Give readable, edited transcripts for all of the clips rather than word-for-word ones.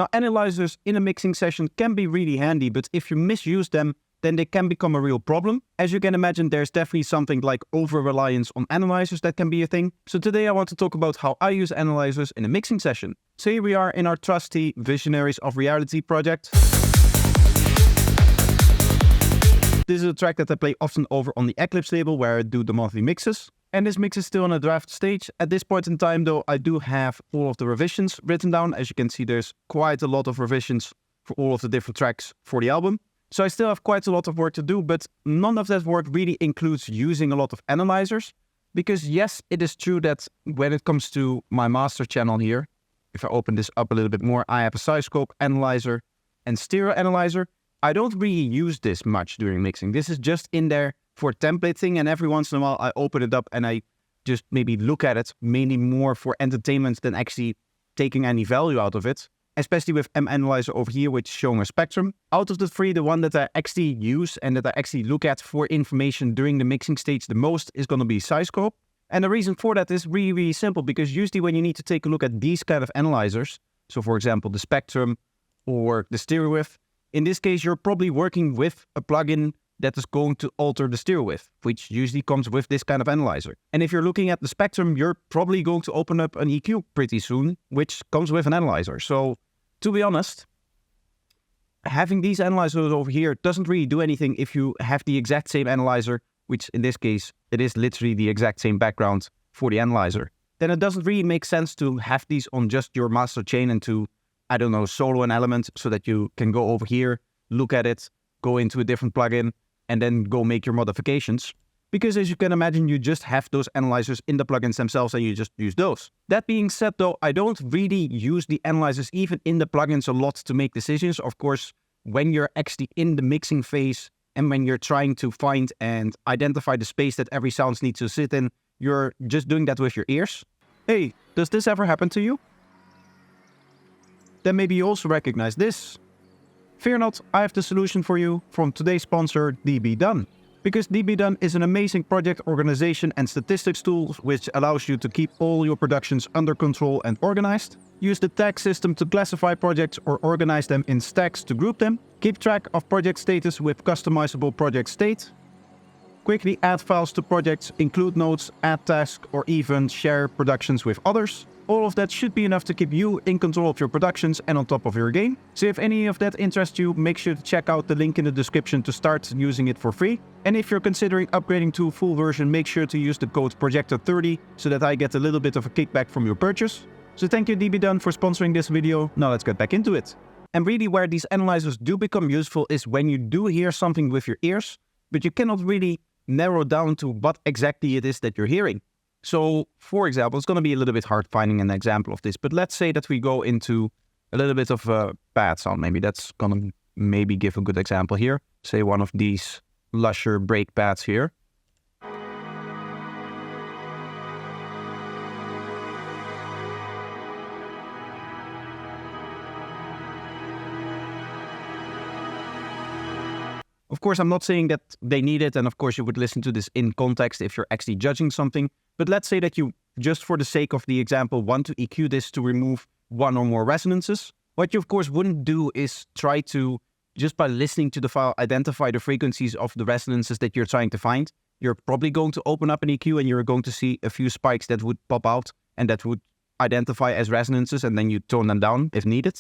Now, analyzers in a mixing session can be really handy, but if you misuse them, then they can become a real problem. As you can imagine, there's definitely something like over-reliance on analyzers that can be a thing. So today I want to talk about how I use analyzers in a mixing session. So here we are in our trusty Visionaries of Reality project. This is a track that I play often over on the Eclipse label where I do the monthly mixes. And this mix is still in a draft stage. At this point in time though, I do have all of the revisions written down. As you can see, there's quite a lot of revisions for all of the different tracks for the album. So I still have quite a lot of work to do, but none of that work really includes using a lot of analyzers. Because yes, it is true that when it comes to my master channel here, if I open this up a little bit more, I have a Psyscope analyzer and stereoanalyzer. I don't really use this much during mixing. This is just in there for a template thing, and every once in a while I open it up and I just maybe look at it, mainly more for entertainment than actually taking any value out of it. Especially with M-Analyzer over here, which is showing a spectrum. Out of the three, the one that I actually use and that I actually look at for information during the mixing stage the most is going to be Psyscope. And the reason for that is really, really simple, because usually when you need to take a look at these kind of analyzers, so for example, the spectrum or the stereo width, in this case, you're probably working with a plugin that is going to alter the stereo width, which usually comes with this kind of analyzer. And if you're looking at the spectrum, you're probably going to open up an EQ pretty soon, which comes with an analyzer. So to be honest, having these analyzers over here doesn't really do anything if you have the exact same analyzer, which in this case, it is literally the exact same background for the analyzer. Then it doesn't really make sense to have these on just your master chain and to, I don't know, solo an element so that you can go over here, look at it, go into a different plugin, and then go make your modifications. Because as you can imagine, you just have those analyzers in the plugins themselves and you just use those. That being said though, I don't really use the analyzers even in the plugins a lot to make decisions. Of course, when you're actually in the mixing phase and when you're trying to find and identify the space that every sound needs to sit in, you're just doing that with your ears. Hey, does this ever happen to you? Then maybe you also recognize this. Fear not, I have the solution for you from today's sponsor, dbdone. Because dbdone is an amazing project organization and statistics tool which allows you to keep all your productions under control and organized. Use the tag system to classify projects or organize them in stacks to group them. Keep track of project status with customizable project state. Quickly add files to projects, include notes, add tasks, or even share productions with others. All of that should be enough to keep you in control of your productions and on top of your game. So if any of that interests you, make sure to check out the link in the description to start using it for free. And if you're considering upgrading to a full version, make sure to use the code projector30 so that I get a little bit of a kickback from your purchase. So thank you dbdone for sponsoring this video. Now let's get back into it. And really where these analyzers do become useful is when you do hear something with your ears, but you cannot really narrow down to what exactly it is that you're hearing. So, for example, it's going to be a little bit hard finding an example of this, but let's say that we go into a little bit of a bad sound. Maybe that's going to maybe give a good example here. Say one of these lusher break pads here. Of course, I'm not saying that they need it, and of course you would listen to this in context if you're actually judging something. But let's say that you, just for the sake of the example, want to EQ this to remove one or more resonances. What you of course wouldn't do is try to, just by listening to the file, identify the frequencies of the resonances that you're trying to find. You're probably going to open up an EQ and you're going to see a few spikes that would pop out and that would identify as resonances, and then you tone them down if needed.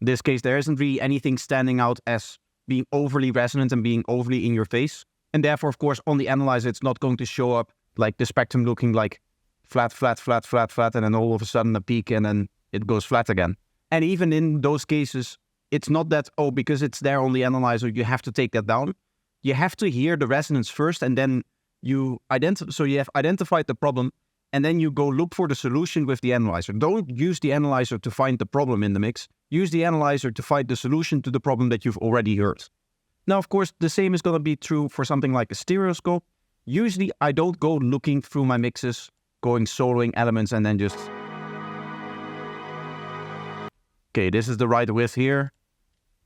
In this case, there isn't really anything standing out as being overly resonant and being overly in your face. And therefore, of course, on the analyzer, it's not going to show up like the spectrum looking like flat, flat, flat, flat, flat, and then all of a sudden a peak and then it goes flat again. And even in those cases, it's not that, oh, because it's there on the analyzer, you have to take that down. You have to hear the resonance first, and then you have identified the problem, and then you go look for the solution with the analyzer. Don't use the analyzer to find the problem in the mix. Use the analyzer to find the solution to the problem that you've already heard. Now, of course, the same is going to be true for something like a stereoscope. Usually, I don't go looking through my mixes, going soloing elements and then just... Okay, this is the right width here.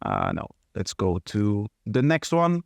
No, let's go to the next one.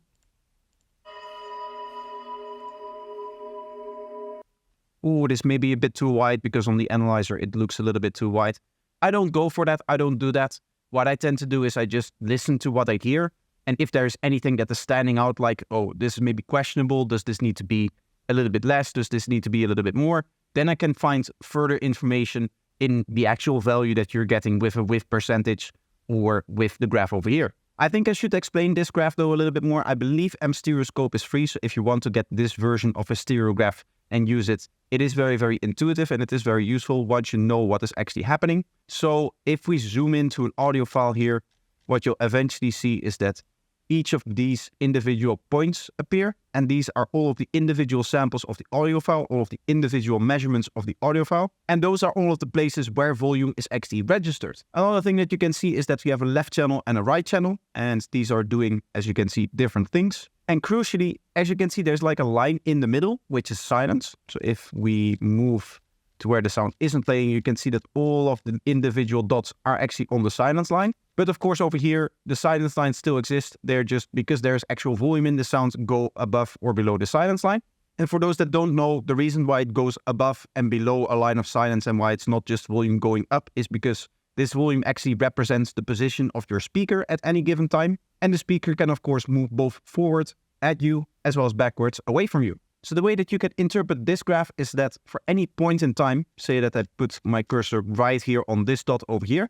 oh, this may be a bit too wide because on the analyzer it looks a little bit too wide. I don't go for that. I don't do that. What I tend to do is I just listen to what I hear. And if there's anything that is standing out like, oh, this is maybe questionable. Does this need to be a little bit less? Does this need to be a little bit more? Then I can find further information in the actual value that you're getting with a width percentage or with the graph over here. I think I should explain this graph though a little bit more. I believe Stereoscope is free. So if you want to get this version of a stereo graph and use it, it is very, very intuitive and it is very useful once you know what is actually happening. So if we zoom into an audio file here, what you'll eventually see is that each of these individual points appear, and these are all of the individual samples of the audio file, all of the individual measurements of the audio file, and those are all of the places where volume is actually registered. Another thing that you can see is that we have a left channel and a right channel, and these are doing, as you can see, different things. And crucially, as you can see, there's like a line in the middle, which is silence. So if we move to where the sound isn't playing, you can see that all of the individual dots are actually on the silence line. But of course, over here, the silence lines still exist. They're just, because there's actual volume in the sound, go above or below the silence line. And for those that don't know, the reason why it goes above and below a line of silence and why it's not just volume going up is because this volume actually represents the position of your speaker at any given time. And the speaker can, of course, move both forward at you as well as backwards away from you. So the way that you can interpret this graph is that for any point in time, say that I put my cursor right here on this dot over here,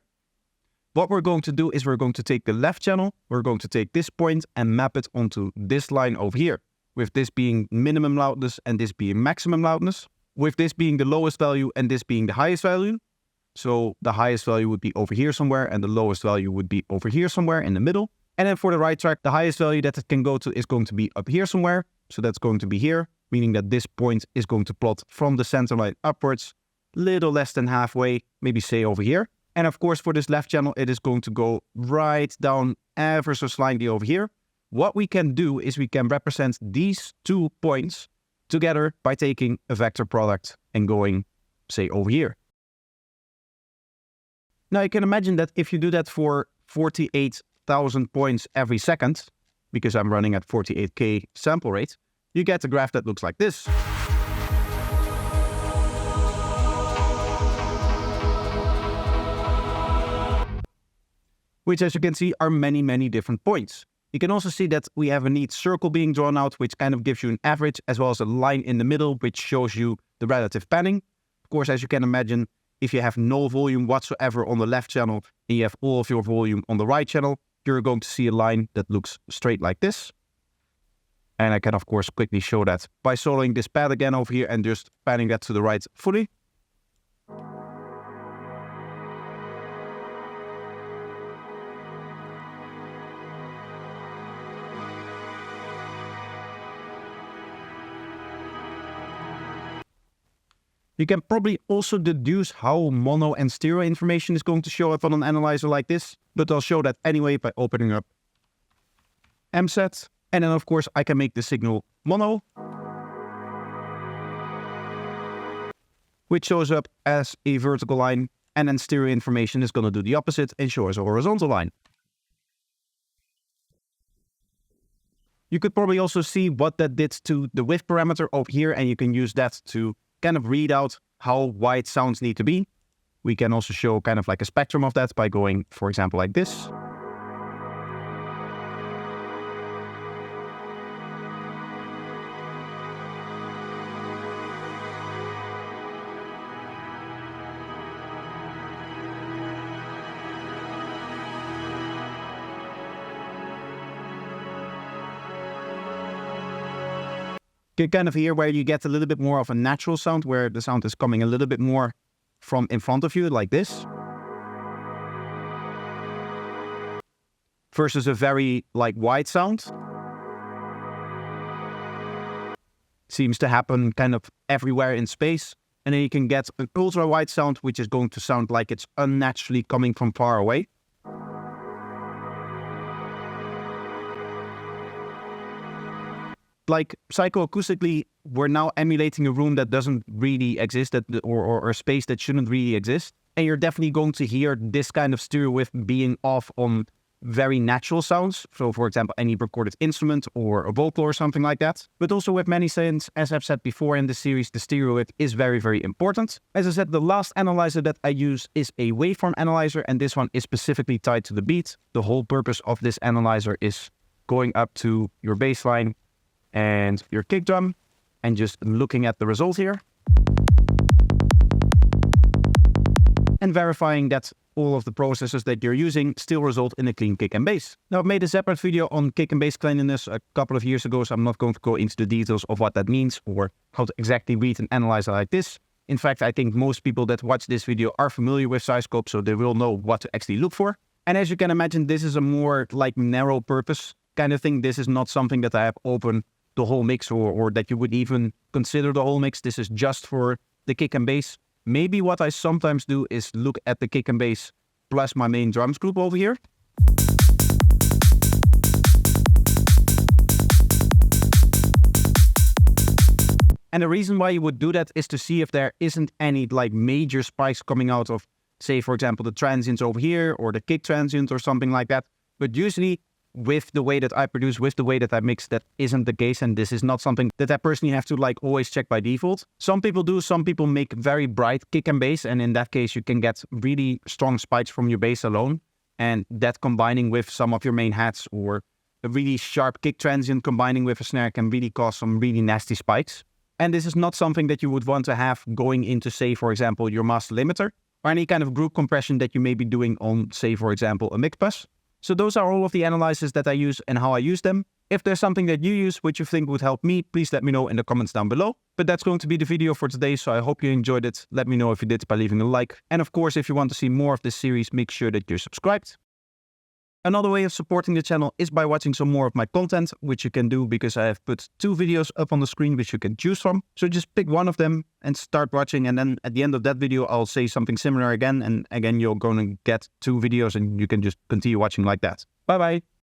what we're going to do is we're going to take the left channel, we're going to take this point and map it onto this line over here, with this being minimum loudness and this being maximum loudness, with this being the lowest value and this being the highest value. So the highest value would be over here somewhere and the lowest value would be over here somewhere in the middle. And then for the right track, the highest value that it can go to is going to be up here somewhere. So that's going to be here, meaning that this point is going to plot from the center line upwards, little less than halfway, maybe say over here. And of course, for this left channel, it is going to go right down ever so slightly over here. What we can do is we can represent these 2 points together by taking a vector product and going, say, over here. Now you can imagine that if you do that for 48,000 points every second, because I'm running at 48K sample rate, you get a graph that looks like this. Which, as you can see, are many, many different points. You can also see that we have a neat circle being drawn out, which kind of gives you an average, as well as a line in the middle, which shows you the relative panning. Of course, as you can imagine, if you have no volume whatsoever on the left channel, and you have all of your volume on the right channel, you're going to see a line that looks straight like this. And I can, of course, quickly show that by soloing this pad again over here and just panning that to the right fully. You can probably also deduce how mono and stereo information is going to show up on an analyzer like this, but I'll show that anyway by opening up MSET. And then of course I can make the signal mono, which shows up as a vertical line, and then stereo information is going to do the opposite and show us a horizontal line. You could probably also see what that did to the width parameter over here, and you can use that to kind of read out how wide sounds need to be. We can also show kind of like a spectrum of that by going, for example, like this. You can kind of hear where you get a little bit more of a natural sound, where the sound is coming a little bit more from in front of you, like this. Versus a very like wide sound. Seems to happen kind of everywhere in space. And then you can get an ultra wide sound, which is going to sound like it's unnaturally coming from far away. Like psychoacoustically, we're now emulating a room that doesn't really exist, or a space that shouldn't really exist. And you're definitely going to hear this kind of stereo width being off on very natural sounds. So for example, any recorded instrument or a vocal or something like that. But also with many synths, as I've said before in the series, the stereo width is very, very important. As I said, the last analyzer that I use is a waveform analyzer, and this one is specifically tied to the beat. The whole purpose of this analyzer is going up to your bass line and your kick drum and just looking at the result here and verifying that all of the processes that you're using still result in a clean kick and bass. Now, I've made a separate video on kick and bass cleanliness a couple of years ago, so I'm not going to go into the details of what that means or how to exactly read an analyzer like this. In fact, I think most people that watch this video are familiar with Psyscope, so they will know what to actually look for. And as you can imagine, this is a more like narrow purpose kind of thing. This is not something that I have open the whole mix or that you would even consider the whole mix. This is just for the kick and bass. Maybe what I sometimes do is look at the kick and bass plus my main drums group over here. And the reason why you would do that is to see if there isn't any like major spikes coming out of, say, for example, the transients over here or the kick transient or something like that. But usually with the way that I produce, with the way that I mix, that isn't the case. And this is not something that I personally have to like always check by default. Some people do, some people make very bright kick and bass. And in that case, you can get really strong spikes from your bass alone. And that combining with some of your main hats or a really sharp kick transient combining with a snare can really cause some really nasty spikes. And this is not something that you would want to have going into, say, for example, your master limiter or any kind of group compression that you may be doing on, say, for example, a mix bus. So those are all of the analyzers that I use and how I use them. If there's something that you use which you think would help me, please let me know in the comments down below. But that's going to be the video for today, so I hope you enjoyed it. Let me know if you did by leaving a like. And of course, if you want to see more of this series, make sure that you're subscribed. Another way of supporting the channel is by watching some more of my content, which you can do because I have put 2 videos up on the screen which you can choose from. So just pick one of them and start watching, and then at the end of that video I'll say something similar again, and again you're going to get 2 videos and you can just continue watching like that. Bye bye!